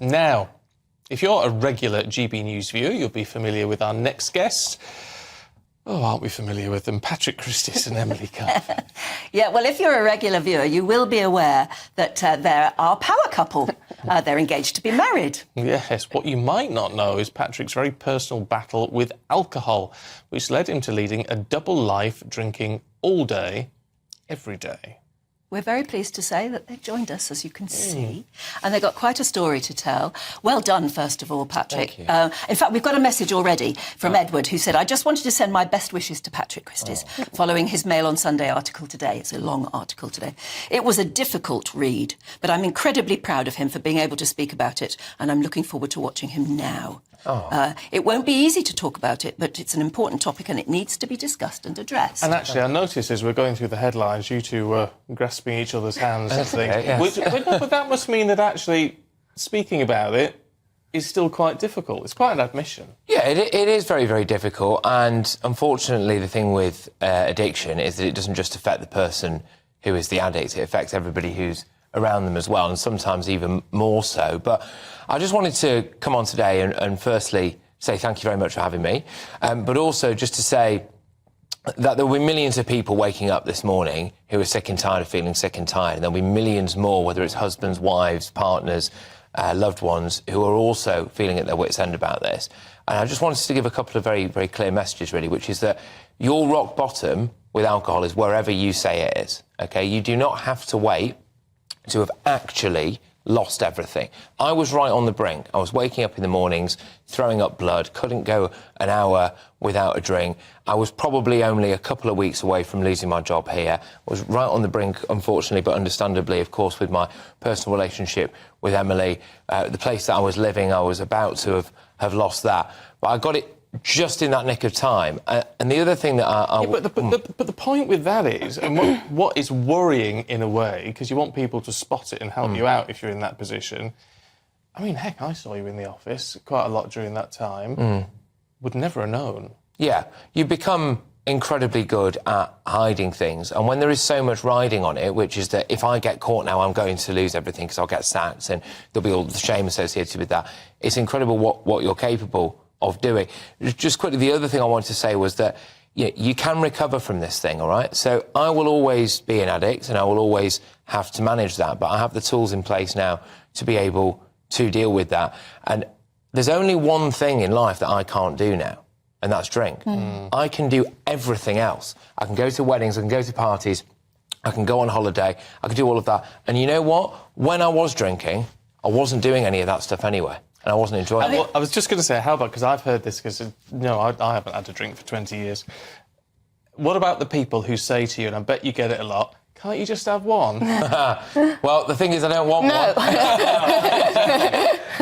Now, if you're a regular GB News viewer, you'll be familiar with our next guest. Oh, aren't we familiar with them? Patrick Christys and Emily Carr. Yeah, well, if you're a regular viewer, you will be aware that they're our power couple. They're engaged to be married. Yes, what you might not know is Patrick's very personal battle with alcohol, which led him to leading a double life, drinking all day, every day. We're very pleased to say that they've joined us, as you can see, and they've got quite a story to tell. Well done, first of all, Patrick. Thank you. In fact, we've got a message already from Edward, who said, I just wanted to send my best wishes to Patrick Christys, following his Mail on Sunday article today. It's a long article today. It was a difficult read, but I'm incredibly proud of him for being able to speak about it, and I'm looking forward to watching him now. It won't be easy to talk about it, but it's an important topic and it needs to be discussed and addressed. And actually, I noticed as we're going through the headlines, you two were grasping each other's hands and things. Okay, yes. But that must mean that actually speaking about it is still quite difficult. It's quite an admission. Yeah, it is very, very difficult. And unfortunately, the thing with addiction is that it doesn't just affect the person who is the addict. It affects everybody who's around them as well, and sometimes even more so. But I just wanted to come on today and firstly say thank you very much for having me, but also just to say that there will be millions of people waking up this morning who are sick and tired of feeling sick and tired, and there'll be millions more, whether it's husbands, wives, partners, loved ones, who are also feeling at their wits' end about this. And I just wanted to give a couple of very, very clear messages, really, which is that your rock bottom with alcohol is wherever you say it is, OK? You do not have to wait to have actually lost everything. I was right on the brink. I was waking up in the mornings, throwing up blood, couldn't go an hour without a drink. I was probably only a couple of weeks away from losing my job here. I was right on the brink, unfortunately, but understandably, of course, with my personal relationship with Emily. The place that I was living, I was about to have lost that. But I got it just in that nick of time. And the other thing that But the point with that is, and what is worrying in a way, because you want people to spot it and help you out if you're in that position. I mean, heck, I saw you in the office quite a lot during that time. Would never have known. Yeah, you become incredibly good at hiding things. And when there is so much riding on it, which is that if I get caught now, I'm going to lose everything because I'll get sacked and there'll be all the shame associated with that. It's incredible what you're capable of doing. Just quickly, the other thing I wanted to say was that you can recover from this thing, all right? So I will always be an addict and I will always have to manage that, but I have the tools in place now to be able to deal with that. And there's only one thing in life that I can't do now, and that's drink. I can do everything else. I can go to weddings, I can go to parties, I can go on holiday, I can do all of that. And you know what? When I was drinking, I wasn't doing any of that stuff anyway. And I wasn't enjoying it. I was just going to say, how about, because I've heard this, because, I haven't had a drink for 20 years. What about the people who say to you, and I bet you get it a lot, can't you just have one? Well, the thing is, I don't want one.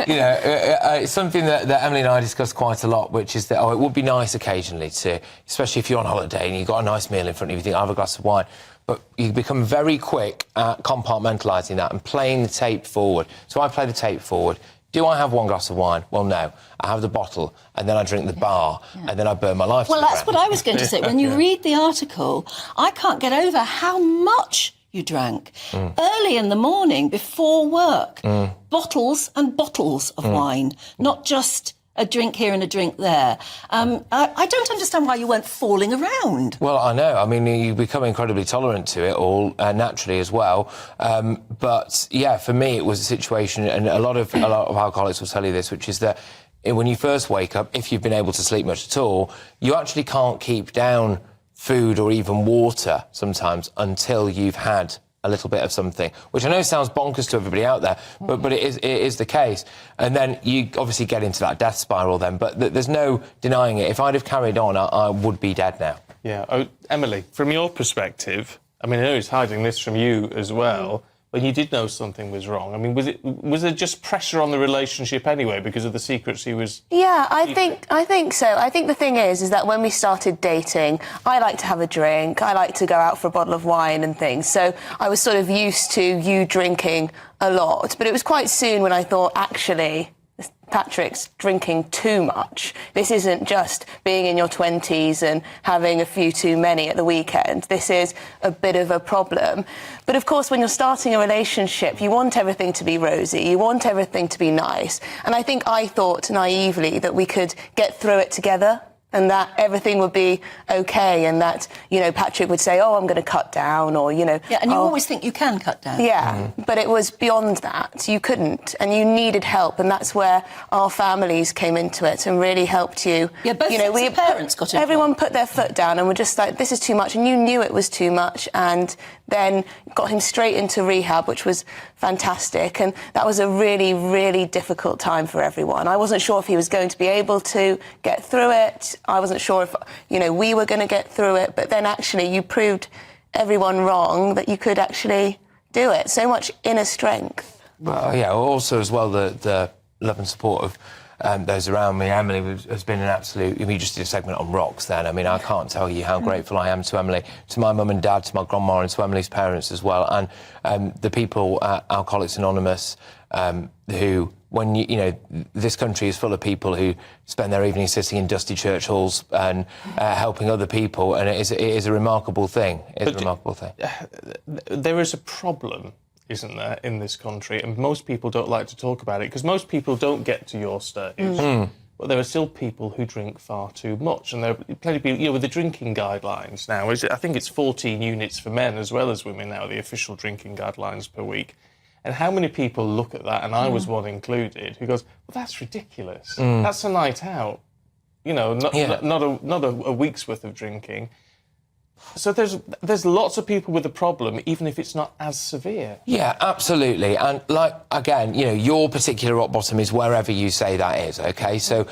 It's something that Emily and I discuss quite a lot, which is that, it would be nice occasionally to, especially if you're on holiday and you've got a nice meal in front of you, you think, I'll have a glass of wine. But you become very quick at compartmentalising that and playing the tape forward. So I play the tape forward. Do I have one glass of wine? Well, no. I have the bottle, and then I drink the bar, and then I burn my life to the Well, that's ground. what I was going to say. When you read the article, I can't get over how much you drank. Early in the morning, before work, bottles and bottles of wine, not just a drink here and a drink there. I don't understand why you weren't falling around. Well, I know. I mean, you become incredibly tolerant to it all, naturally as well. But, yeah, for me, it was a situation, and a lot of alcoholics will tell you this, which is that when you first wake up, if you've been able to sleep much at all, you actually can't keep down food or even water sometimes until you've had a little bit of something, which I know sounds bonkers to everybody out there, but it is the case. And then you obviously get into that death spiral then, but there's no denying it. If I'd have carried on, I would be dead now. Yeah. Oh, Emily, from your perspective, I mean, I know he's hiding this from you as well, when you did know something was wrong, I mean, was there just pressure on the relationship anyway because of the secrets he was... Yeah, I think so. I think the thing is that when we started dating, I like to have a drink, I like to go out for a bottle of wine and things, so I was sort of used to you drinking a lot. But it was quite soon when I thought, actually, Patrick's drinking too much. This isn't just being in your 20s and having a few too many at the weekend. This is a bit of a problem. But of course, when you're starting a relationship, you want everything to be rosy. You want everything to be nice. And I think I thought naively that we could get through it together, and that everything would be okay, and that, you know, Patrick would say, oh, I'm going to cut down, or, you know... Yeah, and you always think you can cut down. Yeah, but it was beyond that. You couldn't, and you needed help, and that's where our families came into it and really helped you. Yeah, both you know, sets of parents got involved. Everyone put their foot down and were just like, this is too much, and you knew it was too much, and then got him straight into rehab, which was fantastic, and that was a really, really difficult time for everyone. I wasn't sure if he was going to be able to get through it. I wasn't sure if, you know, we were going to get through it, but then actually you proved everyone wrong that you could actually do it. So much inner strength. Well, yeah, also as well, the love and support of those around me. Emily has been an absolute... We just did a segment on rocks then. I mean, I can't tell you how grateful I am to Emily, to my mum and dad, to my grandma, and to Emily's parents as well. And the people at Alcoholics Anonymous who, when you know, this country is full of people who spend their evenings sitting in dusty church halls and helping other people, and it is a remarkable thing. It is a remarkable thing. There is a problem, isn't there, in this country, and most people don't like to talk about it because most people don't get to your stage. But there are still people who drink far too much, and there are plenty of people, you know, with the drinking guidelines now, I think it's 14 units for men as well as women now, the official drinking guidelines per week. And how many people look at that, and I was one included, who goes, well, that's ridiculous. That's a night out. You know, not a week's worth of drinking. So there's lots of people with a problem, even if it's not as severe. Yeah, absolutely. And, like, again, you know, your particular rock bottom is wherever you say that is, OK? So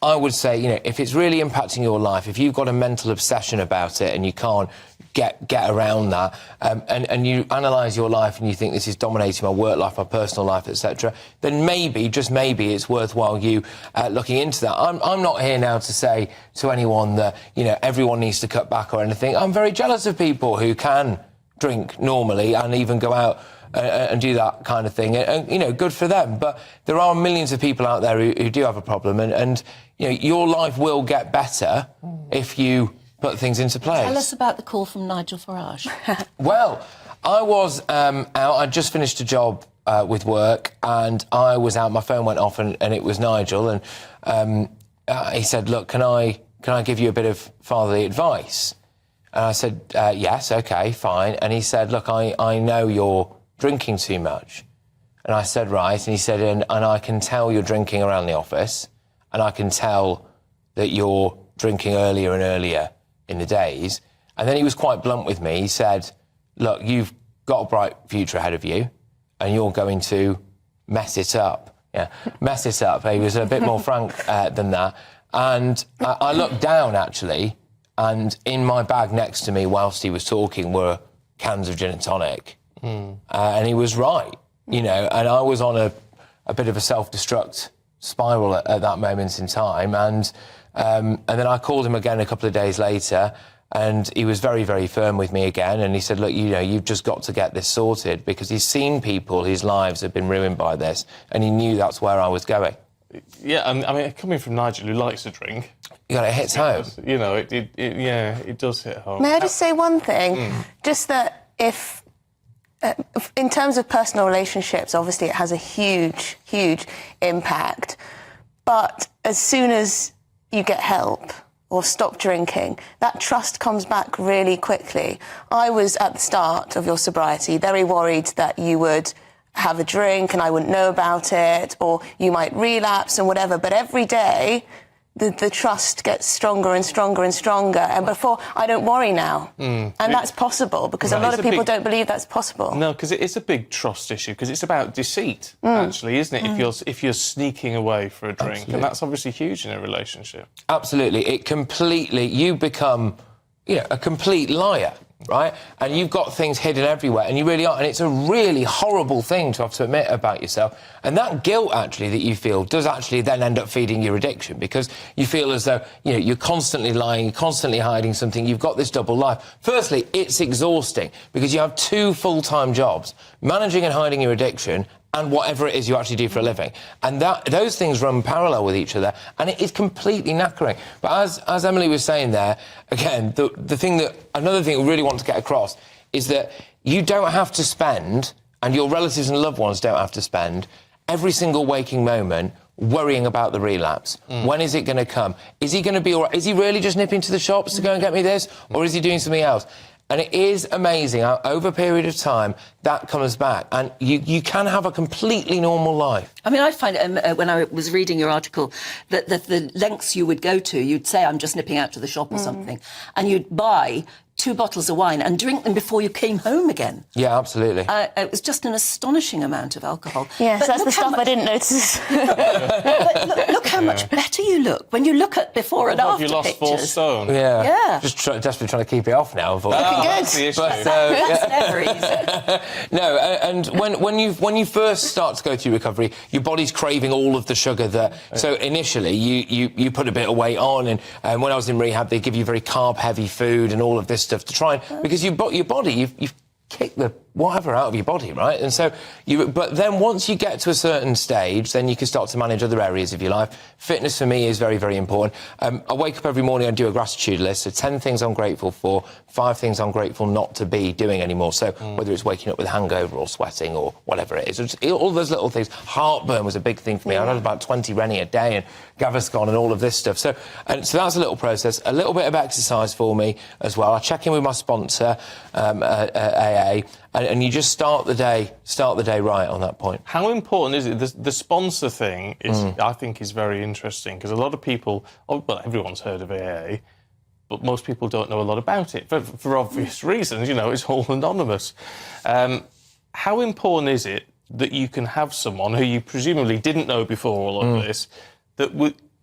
I would say, you know, if it's really impacting your life, if you've got a mental obsession about it and you can't get around that, and you analyse your life and you think this is dominating my work life, my personal life, etc., then maybe, just maybe, it's worthwhile you looking into that. I'm not here now to say to anyone that, you know, everyone needs to cut back or anything. I'm very jealous of people who can drink normally and even go out and do that kind of thing. And, you know, good for them. But there are millions of people out there who do have a problem, and you know, your life will get better if you put things into place. Tell us about the call from Nigel Farage. Well, I was out. I'd just finished a job with work, and I was out. My phone went off, and it was Nigel, and he said, "Look, can I give you a bit of fatherly advice?" And I said, "Yes, OK, fine." And he said, "Look, I know you're drinking too much." And I said, "Right." And he said, and I can tell you're drinking around the office, and I can tell that you're drinking earlier and earlier in the days. And then he was quite blunt with me. He said, "Look, you've got a bright future ahead of you, and you're going to mess it up." Yeah, mess it up. He was a bit more frank than that. And I looked down, actually, and in my bag next to me, whilst he was talking, were cans of gin and tonic. And he was right, you know, and I was on a bit of a self-destruct spiral at that moment in time. And then I called him again a couple of days later, and he was very, very firm with me again. And he said, "Look, you know, you've just got to get this sorted," because he's seen people whose lives have been ruined by this, and he knew that's where I was going. Yeah, I mean, coming from Nigel, who likes to drink... You know, it hits home. You know, it does hit home. May I just say one thing? Just that if... in terms of personal relationships, obviously it has a huge, huge impact. But as soon as you get help or stop drinking, that trust comes back really quickly. I was, at the start of your sobriety, very worried that you would have a drink and I wouldn't know about it, or you might relapse and whatever. But every day, the trust gets stronger and stronger and stronger. And before, I don't worry now. And that's possible, because a lot of people don't believe that's possible. No, because it is a big trust issue, because it's about deceit, actually, isn't it? If you're sneaking away for a drink. Absolutely. And that's obviously huge in a relationship. Absolutely. You become, you know, a complete liar, right? And you've got things hidden everywhere, and you really are. And it's a really horrible thing to have to admit about yourself. And that guilt, actually, that you feel does actually then end up feeding your addiction, because you feel as though, you know, you're constantly lying, you're constantly hiding something, you've got this double life. Firstly, it's exhausting, because you have 2 full-time jobs, managing and hiding your addiction and whatever it is you actually do for a living. And those things run parallel with each other, and it is completely knackering. But as Emily was saying there, again, another thing we really want to get across is that you don't have to spend, and your relatives and loved ones don't have to spend, every single waking moment worrying about the relapse. When is it going to come? Is he going to be all right? Is he really just nipping to the shops to go and get me this? Or is he doing something else? And it is amazing how over a period of time that comes back, and you can have a completely normal life. I mean, I find when I was reading your article that the lengths you would go to, you'd say, I'm just nipping out to the shop or something, and you'd buy 2 bottles of wine and drink them before you came home again. Yeah, absolutely. It was just an astonishing amount of alcohol. Yes, But that's the look how stuff I didn't notice. But look how much better you look when you look at before and after You lost pictures. 4 stone. Yeah. Just desperately trying to keep it off now. That's the issue. That's never easy. No, and when you first start to go through recovery, your body's craving all of the sugar that. So initially, you put a bit of weight on, and when I was in rehab, they give you very carb-heavy food and all of this stuff to try and because your body, you've kicked the whatever out of your body, right? And so but then once you get to a certain stage, then you can start to manage other areas of your life. Fitness for me is very, very important. I wake up every morning and do a gratitude list. So 10 things I'm grateful for, 5 things I'm grateful not to be doing anymore. So whether it's waking up with a hangover or sweating or whatever it is, all those little things. Heartburn was a big thing for me. I had about 20 Rennie a day and Gaviscon and all of this stuff. So that's a little process. A little bit of exercise for me as well. I check in with my sponsor, AA, and you just start the day right on that point. How important is it? The sponsor thing is, I think, is very interesting because a lot of people, well, everyone's heard of AA, but most people don't know a lot about it for obvious reasons. You know, it's all anonymous. How important is it that you can have someone who you presumably didn't know before all of this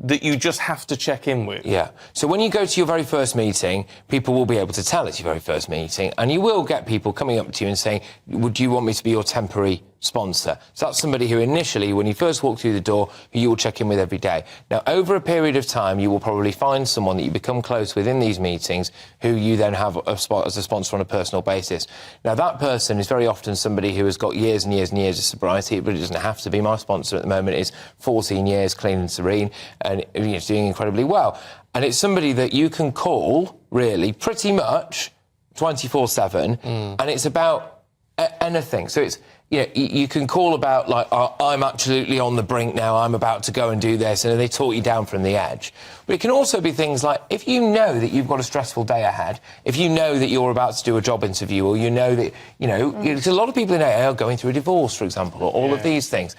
that you just have to check in with? Yeah. So when you go to your very first meeting, people will be able to tell it's your very first meeting, and you will get people coming up to you and saying, would you want me to be your temporary sponsor? So that's somebody who initially, when you first walk through the door, who you will check in with every day. Now, over a period of time, you will probably find someone that you become close with in these meetings who you then have as a sponsor on a personal basis. Now, that person is very often somebody who has got years and years and years of sobriety. It really doesn't have to be. My sponsor at the moment is 14 years, clean and serene, and he's doing incredibly well. And it's somebody that you can call, really, pretty much 24/7, and it's about anything. So it's, you know, you can call about, like, I'm absolutely on the brink now, I'm about to go and do this, and they talk you down from the edge. But it can also be things like, if you know that you've got a stressful day ahead, if you know that you're about to do a job interview, or you know that, there's a lot of people in AA are going through a divorce, for example, or all of these things.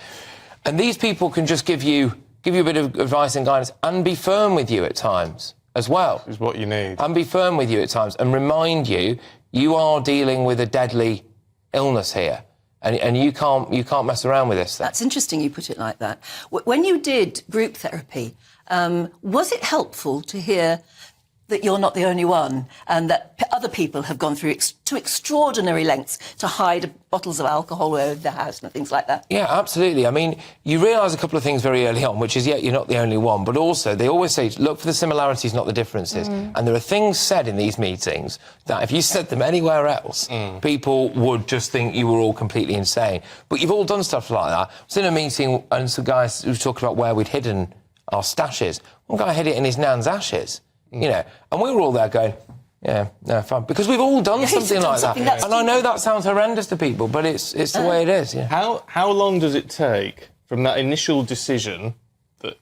And these people can just give you a bit of advice and guidance and be firm with you at times as well. Is what you need. And be firm with you at times and remind you are dealing with a deadly illness here. And you can't mess around with this thing. That's interesting you put it like that. When you did group therapy, was it helpful to hear that you're not the only one and that other people have gone through to extraordinary lengths to hide bottles of alcohol over the house and things like that? Yeah, absolutely. I mean, you realise a couple of things very early on, which is, you're not the only one, but also they always say, look for the similarities, not the differences. And there are things said in these meetings that if you said them anywhere else, people would just think you were all completely insane. But you've all done stuff like that. I was in a meeting and some guys who were talking about where we'd hidden our stashes. One guy hid it in his nan's ashes. And we were all there going, yeah, no, fine. Because we've all done something like that. And I know that sounds horrendous to people, but it's the way it is. Yeah. How long does it take from that initial decision that,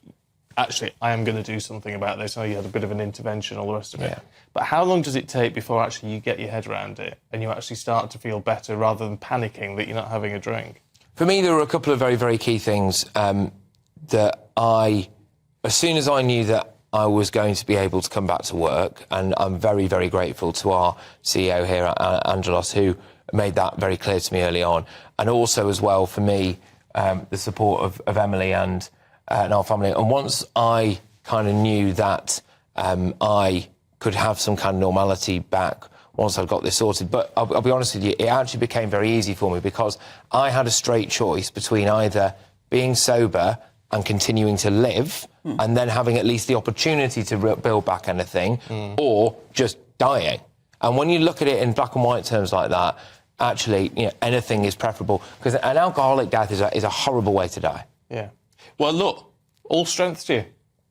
actually, I am going to do something about this? I know you had a bit of an intervention, all the rest of it. But how long does it take before actually you get your head around it and you actually start to feel better rather than panicking that you're not having a drink? For me, there were a couple of very, very key things that as soon as I knew that I was going to be able to come back to work, and I'm very, very grateful to our CEO here, Angelos, who made that very clear to me early on, and also as well for me, the support of Emily and our family. And once I kind of knew that I could have some kind of normality back once I'd got this sorted, but I'll be honest with you, it actually became very easy for me because I had a straight choice between either being sober and continuing to live, and then having at least the opportunity to build back anything, or just dying. And when you look at it in black and white terms like that, actually, anything is preferable, because an alcoholic death is a horrible way to die. Yeah. Well, look, all strength to you.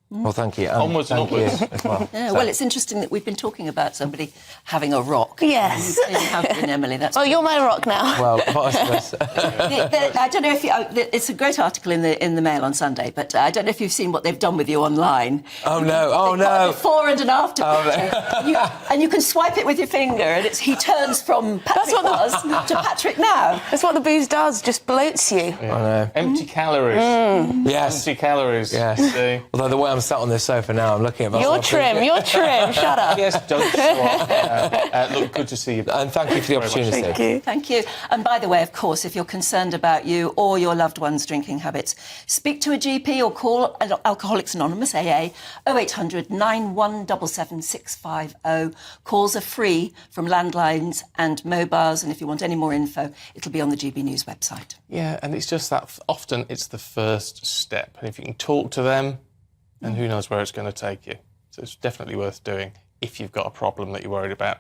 Well, thank you. Onwards and Thank you upwards. as well. Yeah, well, it's interesting that we've been talking about somebody having a rock. Yes. You have been, Emily. That's Well, you're my rock now. Well, vice versa. I don't know if you... it's a great article in the Mail on Sunday, but I don't know if you've seen what they've done with you online. Oh, no. Oh, They've got a no. before and an after Oh, picture. And you can swipe it with your finger, and he turns from Patrick was to Patrick now. That's what the booze does, just bloats you. I know. Empty calories. Yes. Empty calories. Yes. See? Although the way I'm sat on this sofa now, I'm looking at myself. You're trim, shut up. Yes, don't swap. Look, good to see you. And thank you for the opportunity. Thank you. Thank you. And by the way, of course, if you're concerned about you or your loved one's drinking habits, speak to a GP or call Alcoholics Anonymous, AA, 0800 9177 650. Calls are free from landlines and mobiles, and if you want any more info, it'll be on the GB News website. Yeah, and it's just that often it's the first step. And if you can talk to them, then who knows where it's going to take you. So it's definitely worth doing if you've got a problem that you're worried about.